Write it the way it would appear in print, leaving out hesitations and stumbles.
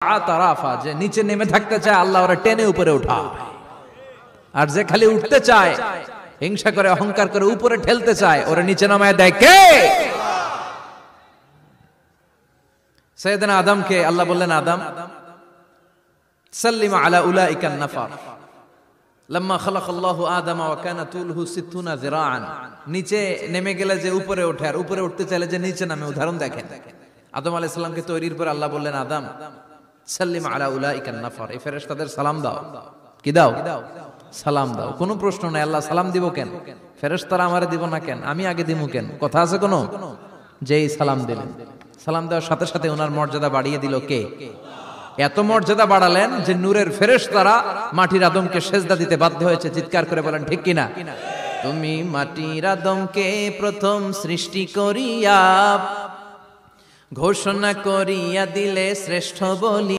তারাফা, যে নিচে নেমে থাকতে চায় আল্লাহ ওরা টেনে উপরে উঠায়, আর যে খালি উঠতে চায় হিংসা করে অহংকার করে উপরে ঠেলতে চায় ওরা নিচে নামায় দেয় কে? সাইয়েদনা আদমকে আল্লাহ বললেন, আদম সাল্লিম আলা উলাইকান নাফার লাম্মা খালাকাল্লাহু আদামা ওয়া কানা তুলহু 60 যিরাআন। নিচে নেমে গেলে যে উপরে ওঠে, আর উপরে উঠতে চাইলে যে নিচে নামে, উদাহরণ দেখেন। আদম আলাইহিস সালামকে তৈরির পর আল্লাহ বললেন, আদম সাল্লিম আলা উলাইকান নাফার, এই ফেরেশতাদের সালাম দাও। কি দাও? সালাম দাও। কোনো প্রশ্ন নাই, আল্লাহ সালাম দিব কেন? ফেরেশতারা আমারে দিব না কেন? আমি আগে দিব কেন? কথা আছে কোনো? যেই সালাম দিলেন, সালাম দেওয়ার সাথে সাথে ওনার মর্যাদা বাড়িয়ে দিল কে? এত মর্যাদা বাড়ালেন যে নূরের ফেরেশতারা মাটির আদমকে সেজদা দিতে বাধ্য হয়েছে। চিৎকার করে বলেন ঠিক কিনা? তুমি মাটির আদমকে প্রথম সৃষ্টি করিয়া ঘোষণা করিয়া দিলে শ্রেষ্ঠ বলি।